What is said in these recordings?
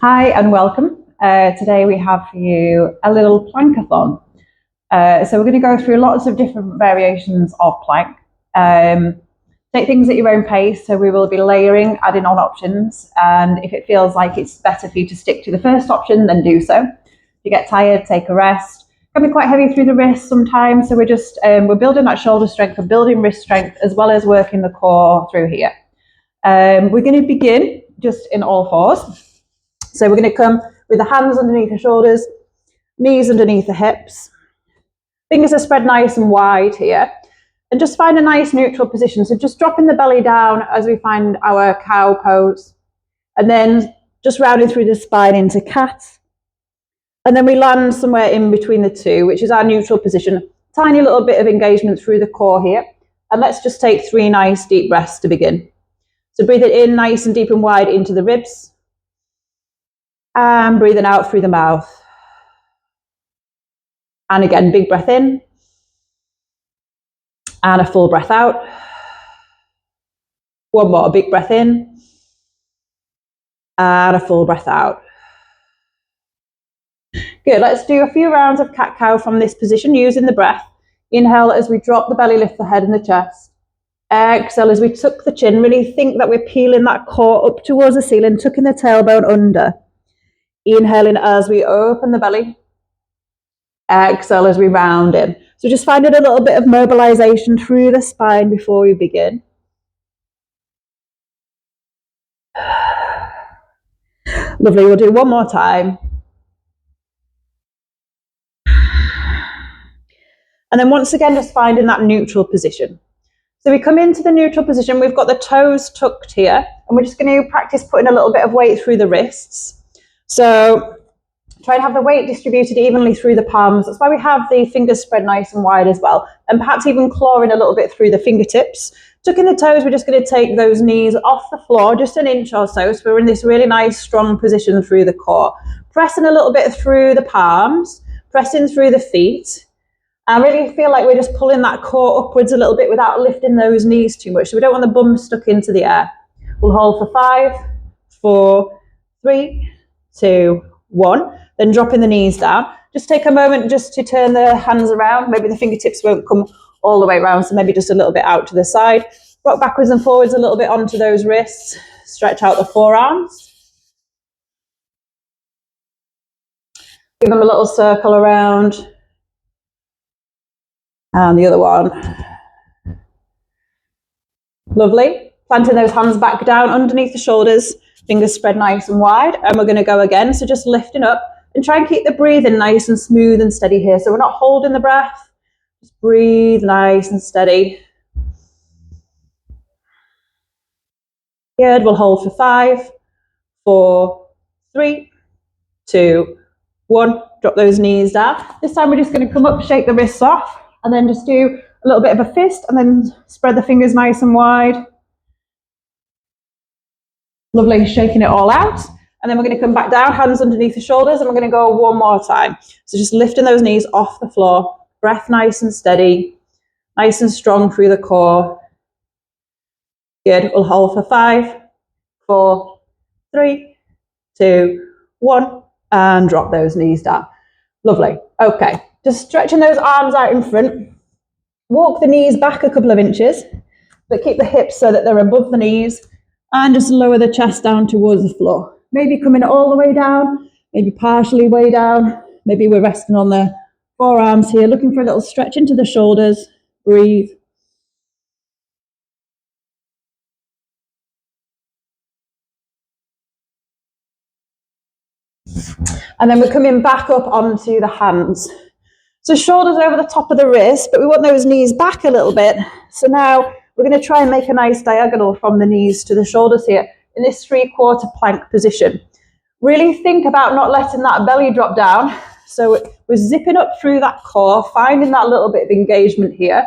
Hi and welcome. Today we have for you a little plankathon. So we're going to go through lots of different variations of plank. Take things at your own pace. So we will be layering, adding on options. And if it feels like it's better for you to stick to the first option, then do so. If you get tired, take a rest. It can be quite heavy through the wrists sometimes. So we're building that shoulder strength, we're building wrist strength, as well as working the core through here. We're going to begin just in all fours. So we're going to come with the hands underneath the shoulders, knees underneath the hips. Fingers are spread nice and wide here. And just find a nice neutral position. So just dropping the belly down as we find our cow pose. And then just rounding through the spine into cat. And then we land somewhere in between the two, which is our neutral position. Tiny little bit of engagement through the core here. And let's just take 3 nice deep breaths to begin. So breathe it in nice and deep and wide into the ribs. And breathing out through the mouth. And again, big breath in. And a full breath out. One more, big breath in. And a full breath out. Good, let's do a few rounds of cat-cow from this position using the breath. Inhale as we drop the belly, lift the head and the chest. Exhale as we tuck the chin. Really think that we're peeling that core up towards the ceiling, tucking the tailbone under. Inhaling as we open the belly. Exhale as we round in. So just finding a little bit of mobilization through the spine before we begin. Lovely, we'll do one more time. And then once again, just finding that neutral position. So we come into the neutral position, we've got the toes tucked here, and we're just going to practice putting a little bit of weight through the wrists. So try and have the weight distributed evenly through the palms. That's why we have the fingers spread nice and wide as well. And perhaps even clawing a little bit through the fingertips. Tucking the toes, we're just going to take those knees off the floor, just an inch or so. So we're in this really nice, strong position through the core. Pressing a little bit through the palms, pressing through the feet. I really feel like we're just pulling that core upwards a little bit without lifting those knees too much. So we don't want the bum stuck into the air. We'll hold for 5, 4, 3, 2, 1. Then dropping the knees down. Just take a moment just to turn the hands around. Maybe the fingertips won't come all the way around, so maybe just a little bit out to the side. Rock backwards and forwards a little bit onto those wrists. Stretch out the forearms. Give them a little circle around. And the other one. Lovely. Planting those hands back down underneath the shoulders. Fingers spread nice and wide. And we're going to go again. So just lifting up. And try and keep the breathing nice and smooth and steady here. So we're not holding the breath. Just breathe nice and steady. Good. We'll hold for 5, 4, 3, 2, 1. Drop those knees down. This time we're just going to come up, shake the wrists off, and then just do a little bit of a fist, and then spread the fingers nice and wide. Lovely. Shaking it all out. And then we're going to come back down, hands underneath the shoulders, and we're going to go one more time. So just lifting those knees off the floor. Breath nice and steady. Nice and strong through the core. Good. We'll hold for 5, 4, 3, 2, 1. And drop those knees down. Lovely. Okay. Just stretching those arms out in front. Walk the knees back a couple of inches, but keep the hips so that they're above the knees. And just lower the chest down towards the floor. Maybe coming all the way down, maybe partially way down. Maybe we're resting on the forearms here, looking for a little stretch into the shoulders. Breathe. And then we're coming back up onto the hands. So shoulders over the top of the wrist, but we want those knees back a little bit. So now we're going to try and make a nice diagonal from the knees to the shoulders here in this 3/4 plank position. Really think about not letting that belly drop down. So we're zipping up through that core, finding that little bit of engagement here.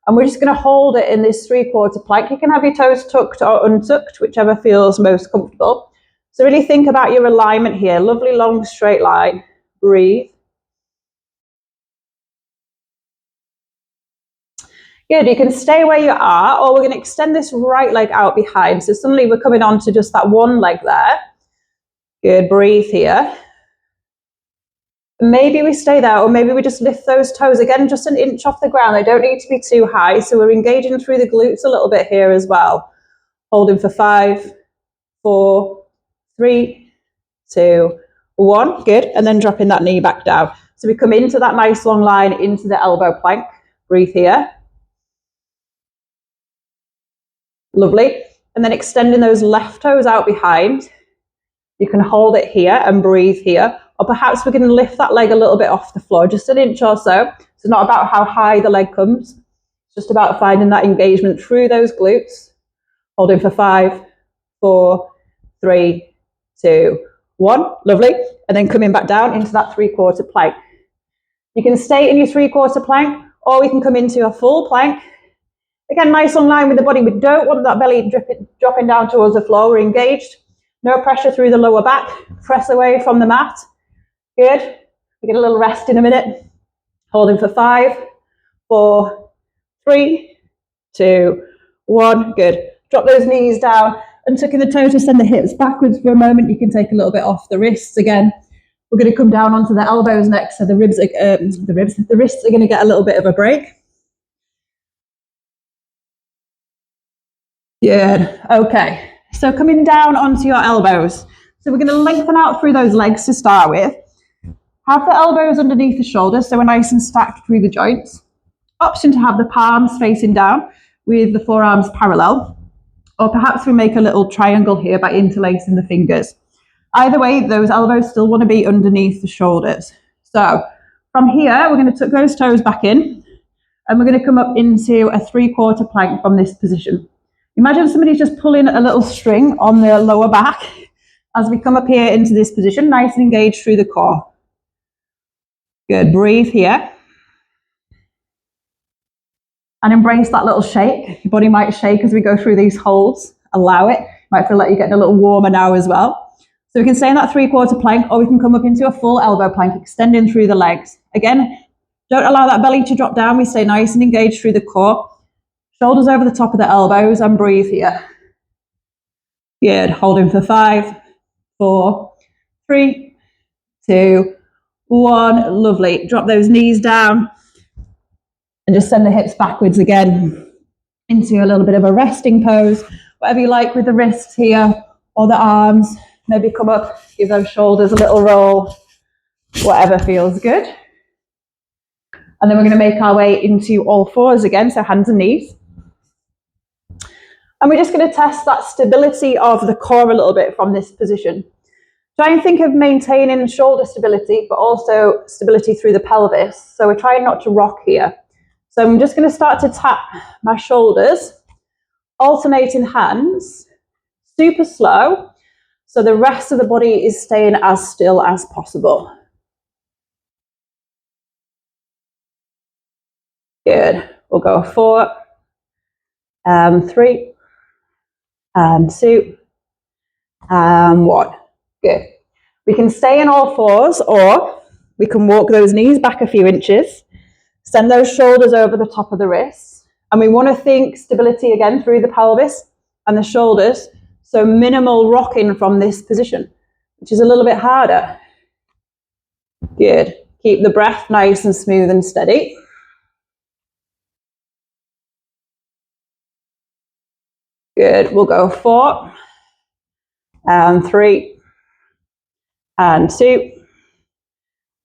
And we're just going to hold it in this 3/4 plank. You can have your toes tucked or untucked, whichever feels most comfortable. So really think about your alignment here. Lovely long straight line. Breathe. Good, you can stay where you are, or we're going to extend this right leg out behind. So suddenly we're coming on to just that one leg there. Good, breathe here. Maybe we stay there, or maybe we just lift those toes again, just an inch off the ground. They don't need to be too high. So we're engaging through the glutes a little bit here as well. Holding for 5, 4, 3, 2, 1. Good. And then dropping that knee back down. So we come into that nice long line into the elbow plank. Breathe here. Lovely. And then extending those left toes out behind. You can hold it here and breathe here. Or perhaps we're going to lift that leg a little bit off the floor, just an inch or so. It's not about how high the leg comes. It's just about finding that engagement through those glutes. Holding for 5, 4, 3, 2, 1. Lovely. And then coming back down into that 3/4 plank. You can stay in your 3/4 plank, or we can come into a full plank. Again, nice on line with the body. We don't want that belly dropping down towards the floor. We're engaged. No pressure through the lower back. Press away from the mat. Good. We get a little rest in a minute. Holding for 5, 4, 3, 2, 1. Good. Drop those knees down and tucking the toes to send the hips backwards for a moment. You can take a little bit off the wrists again. We're going to come down onto the elbows next, so the wrists are going to get a little bit of a break. Good. Okay. So coming down onto your elbows. So we're going to lengthen out through those legs to start with. Have the elbows underneath the shoulders, so we're nice and stacked through the joints. Option to have the palms facing down with the forearms parallel. Or perhaps we make a little triangle here by interlacing the fingers. Either way, those elbows still want to be underneath the shoulders. So from here, we're going to tuck those toes back in, and we're going to come up into a 3/4 plank from this position. Imagine somebody's just pulling a little string on the lower back as we come up here into this position, nice and engaged through the core. Good, breathe here. And embrace that little shake. Your body might shake as we go through these holds. Allow it. Might feel like you're getting a little warmer now as well. So we can stay in that 3/4 plank, or we can come up into a full elbow plank, extending through the legs. Again, don't allow that belly to drop down. We stay nice and engaged through the core. Shoulders over the top of the elbows, and breathe here. Good. Holding for 5, 4, 3, 2, 1. Lovely. Drop those knees down and just send the hips backwards again into a little bit of a resting pose. Whatever you like with the wrists here or the arms. Maybe come up, give those shoulders a little roll. Whatever feels good. And then we're going to make our way into all fours again, so hands and knees. And we're just going to test that stability of the core a little bit from this position. Try and think of maintaining shoulder stability, but also stability through the pelvis. So we're trying not to rock here. So I'm just going to start to tap my shoulders, alternating hands, super slow. So the rest of the body is staying as still as possible. Good. We'll go 4, and 3, and 2, and 1. Good. We can stay in all fours, or we can walk those knees back a few inches, send those shoulders over the top of the wrists, and we want to think stability again through the pelvis and the shoulders, so minimal rocking from this position, which is a little bit harder. Good. Keep the breath nice and smooth and steady. Good. We'll go 4, and 3, and 2,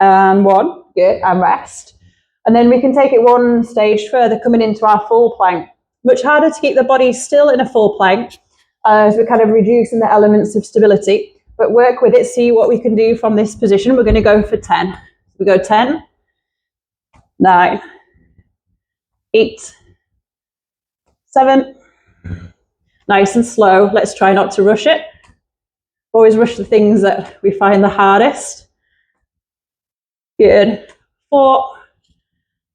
and 1. Good. And rest. And then we can take it one stage further, coming into our full plank. Much harder to keep the body still in a full plank, as we're kind of reducing the elements of stability. But work with it, see what we can do from this position. We're going to go for 10. We go 10, 9, 8, 7. Nice and slow. Let's try not to rush it. Always rush the things that we find the hardest. Good. 4,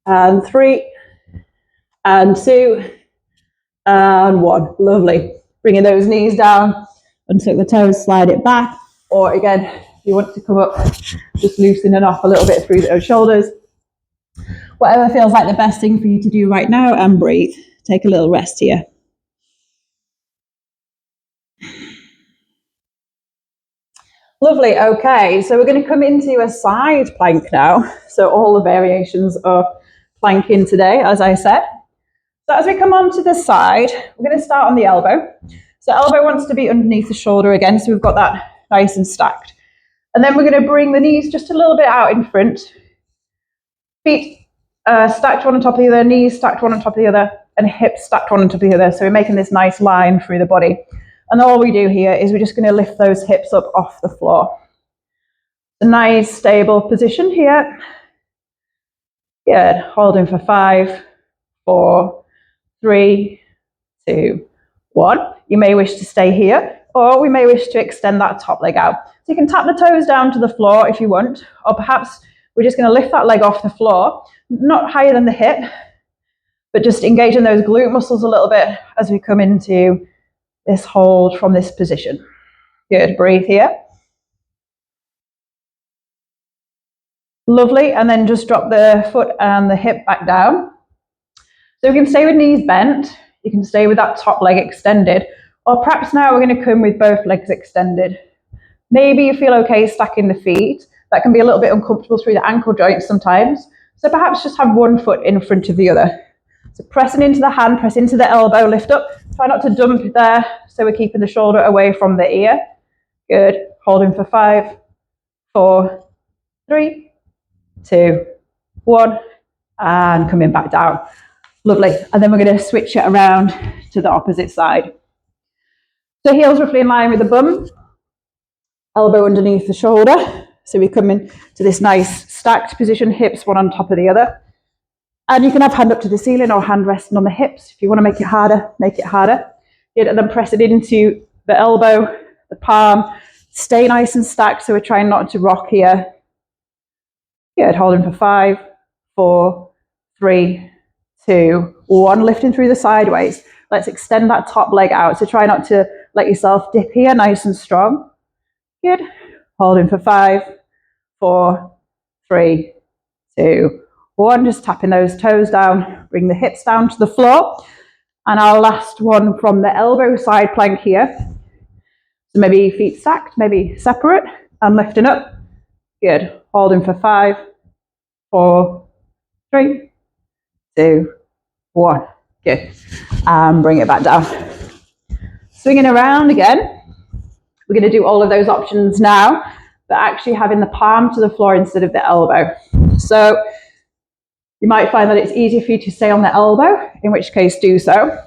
and 3, and 2, and 1. Lovely. Bringing those knees down, untuck the toes, slide it back. Or again, if you want to come up, just loosening off a little bit through those shoulders. Whatever feels like the best thing for you to do right now, and breathe. Take a little rest here. Lovely. Okay, so we're going to come into a side plank now. So all the variations of planking today, as I said. So as we come onto the side, we're going to start on the elbow. So elbow wants to be underneath the shoulder again, so we've got that nice and stacked. And then we're going to bring the knees just a little bit out in front. Feet stacked one on top of the other, knees stacked one on top of the other, and hips stacked one on top of the other. So we're making this nice line through the body. And all we do here is we're just going to lift those hips up off the floor. A nice stable position here. Good. Holding for 5, 4, 3, 2, 1. You may wish to stay here, or we may wish to extend that top leg out. So you can tap the toes down to the floor if you want, or perhaps we're just going to lift that leg off the floor, not higher than the hip, but just engaging those glute muscles a little bit as we come into this hold from this position. Good. Breathe here. Lovely. And then just drop the foot and the hip back down. So we can stay with knees bent. You can stay with that top leg extended. Or perhaps now we're going to come with both legs extended. Maybe you feel okay stacking the feet. That can be a little bit uncomfortable through the ankle joints sometimes. So perhaps just have one foot in front of the other. So pressing into the hand, press into the elbow, lift up. Try not to dump there. So we're keeping the shoulder away from the ear. Good. Holding for 5, 4, 3, 2, 1. And coming back down. Lovely. And then we're going to switch it around to the opposite side. So heels roughly in line with the bum. Elbow underneath the shoulder. So we come in to this nice stacked position, hips one on top of the other. And you can have hand up to the ceiling or hand resting on the hips. If you want to make it harder, make it harder. Good. And then press it into the elbow, the palm. Stay nice and stacked. So we're trying not to rock here. Good. Holding for 5, 4, 3, 2, 1. Lifting through the sideways. Let's extend that top leg out. So try not to let yourself dip here. Nice and strong. Good. Holding for 5, 4, 3, 2, 1. Just tapping those toes down. Bring the hips down to the floor. And our last one from the elbow side plank here. So maybe feet stacked, maybe separate, and lifting up. Good. Holding for 5, 4, 3, 2, 1. Good. And bring it back down. Swinging around again. We're going to do all of those options now, but actually having the palm to the floor instead of the elbow. So you might find that it's easier for you to stay on the elbow, in which case do so.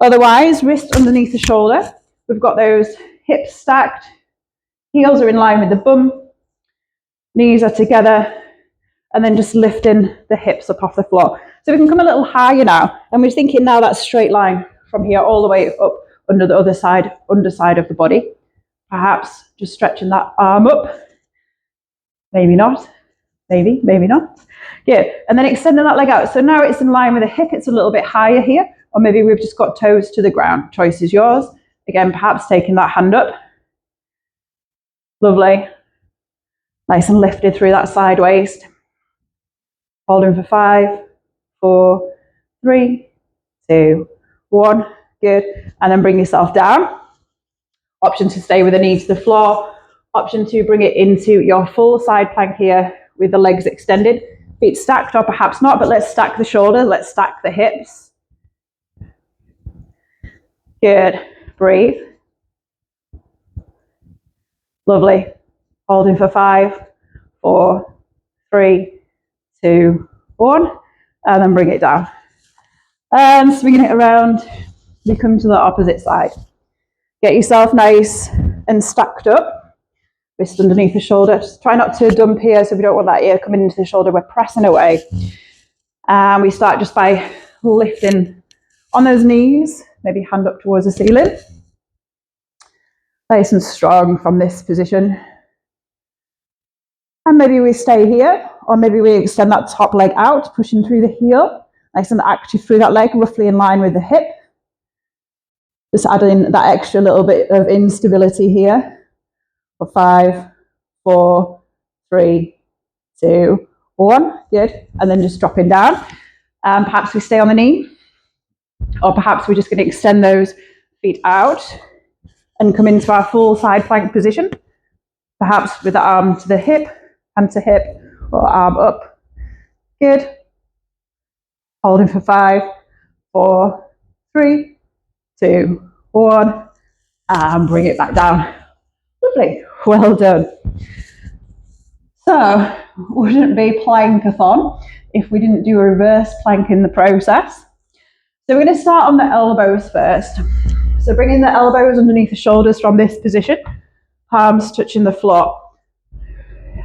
Otherwise, wrist underneath the shoulder. We've got those hips stacked. Heels are in line with the bum. Knees are together. And then just lifting the hips up off the floor. So we can come a little higher now. And we're thinking now that straight line from here all the way up under the other side, underside of the body. Perhaps just stretching that arm up. Maybe not. Maybe not. Good. And then extending that leg out. So now it's in line with the hip. It's a little bit higher here. Or maybe we've just got toes to the ground. Choice is yours. Again, perhaps taking that hand up. Lovely. Nice and lifted through that side waist. Holding for 5, 4, 3, 2, 1. Good. And then bring yourself down. Option to stay with the knee to the floor. Option to bring it into your full side plank here with the legs extended. Feet stacked or perhaps not, but let's stack the shoulder. Let's stack the hips. Good. Breathe. Lovely. Holding for 5, 4, 3, 2, 1. And then bring it down. And swinging it around. We come to the opposite side. Get yourself nice and stacked up. Wrist underneath the shoulder. Just try not to dump here, so we don't want that ear coming into the shoulder. We're pressing away. And we start just by lifting on those knees. Maybe hand up towards the ceiling. Nice and strong from this position. And maybe we stay here, or maybe we extend that top leg out, pushing through the heel. Nice and active through that leg, roughly in line with the hip. Just adding that extra little bit of instability here. For 5, 4, 3, 2, 1. Good. And then just dropping down. Perhaps we stay on the knee. Or perhaps we're just going to extend those feet out and come into our full side plank position. Perhaps with the arm to the hip, hand to hip, or arm up. Good. Holding for 5, 4, 3, 2, 1, and bring it back down. Lovely. Well done. So, wouldn't be plank-a-thon if we didn't do a reverse plank in the process. So we're going to start on the elbows first. So bringing the elbows underneath the shoulders from this position, palms touching the floor.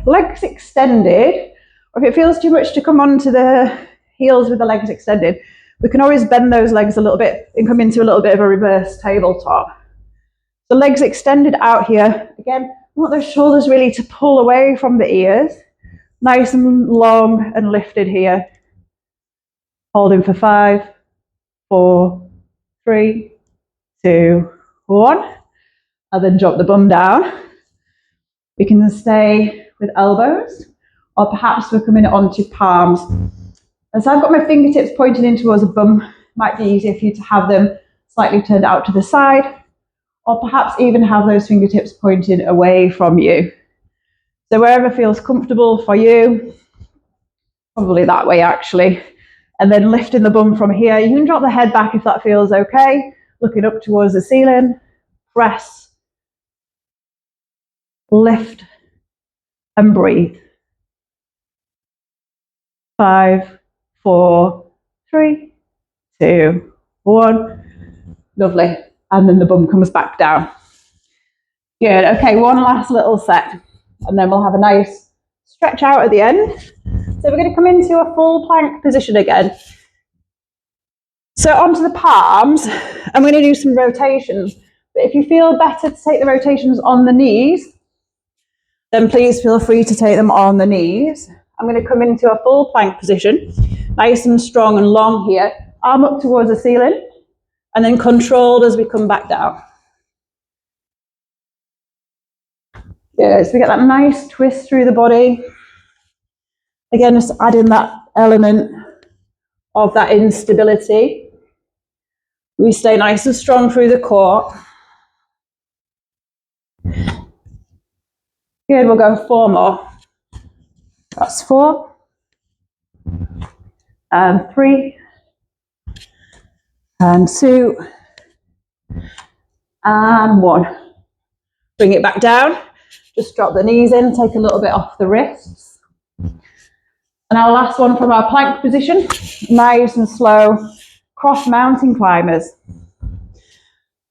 Legs extended, or if it feels too much to come onto the heels with the legs extended, we can always bend those legs a little bit and come into a little bit of a reverse tabletop. The legs extended out here. Again, we want those shoulders really to pull away from the ears. Nice and long and lifted here. Holding for 5, 4, 3, 2, 1. And then drop the bum down. We can stay with elbows, or perhaps we're coming onto palms. And so I've got my fingertips pointing in towards the bum. Might be easier for you to have them slightly turned out to the side, or perhaps even have those fingertips pointing away from you. So wherever feels comfortable for you, probably that way actually. And then lifting the bum from here. You can drop the head back if that feels okay. Looking up towards the ceiling. Press. Lift. And breathe. 5, 4, 3, 2, 1. Lovely. And then the bum comes back down. Good. Okay, one last little set. And then we'll have a nice stretch out at the end. So we're going to come into a full plank position again. So onto the palms, I'm going to do some rotations. But if you feel better to take the rotations on the knees, then please feel free to take them on the knees. I'm going to come into a full plank position, nice and strong and long here, arm up towards the ceiling, and then controlled as we come back down. Good, so we get that nice twist through the body. Again, just adding that element of that instability. We stay nice and strong through the core. Good, we'll go 4 more. That's 4. And 3. And 2. And 1. Bring it back down. Just drop the knees in, take a little bit off the wrists. And our last one from our plank position, nice and slow, cross mountain climbers.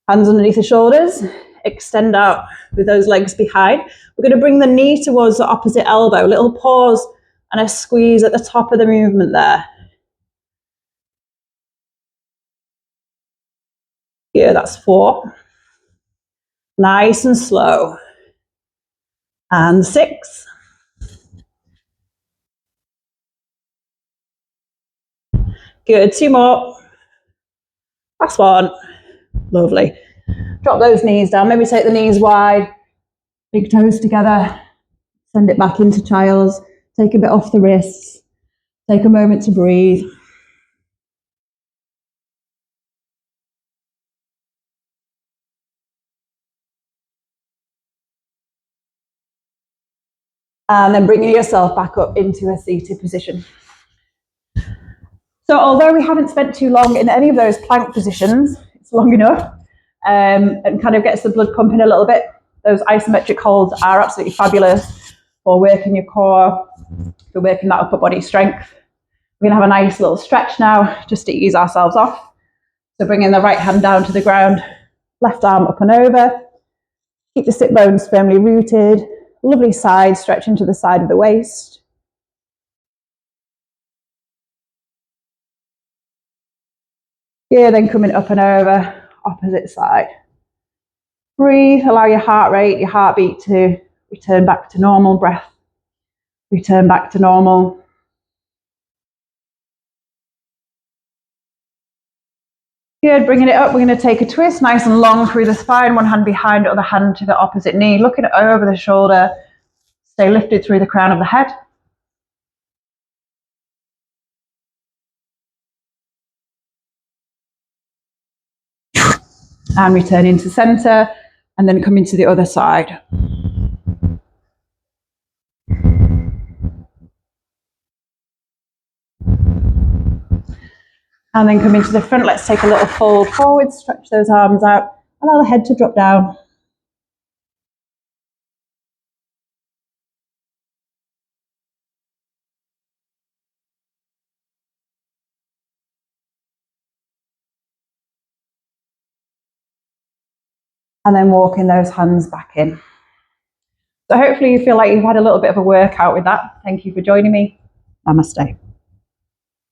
Hands underneath the shoulders, extend out with those legs behind. We're going to bring the knee towards the opposite elbow, little pause and a squeeze at the top of the movement there. Here, that's 4. Nice and slow. And 6. Good, 2 more. Last one. Lovely. Drop those knees down. Maybe take the knees wide. Big toes together. Send it back into child's. Take a bit off the wrists. Take a moment to breathe. And then bringing yourself back up into a seated position. So although we haven't spent too long in any of those plank positions, it's long enough, and kind of gets the blood pumping a little bit. Those isometric holds are absolutely fabulous for working your core, for working that upper body strength. We're going to have a nice little stretch now, just to ease ourselves off. So bringing the right hand down to the ground, left arm up and over. Keep the sit bones firmly rooted. Lovely side stretch into the side of the waist. Here, then coming up and over, opposite side. Breathe, allow your heart rate, your heartbeat to return back to normal. Breath, return back to normal. Good, bringing it up, we're going to take a twist, nice and long through the spine, one hand behind, other hand to the opposite knee, looking over the shoulder, stay lifted through the crown of the head. And return into center, and then come into the other side. And then come into the front. Let's take a little fold forward, stretch those arms out, allow the head to drop down. And then walking those hands back in. So hopefully you feel like you've had a little bit of a workout with that. Thank you for joining me. Namaste.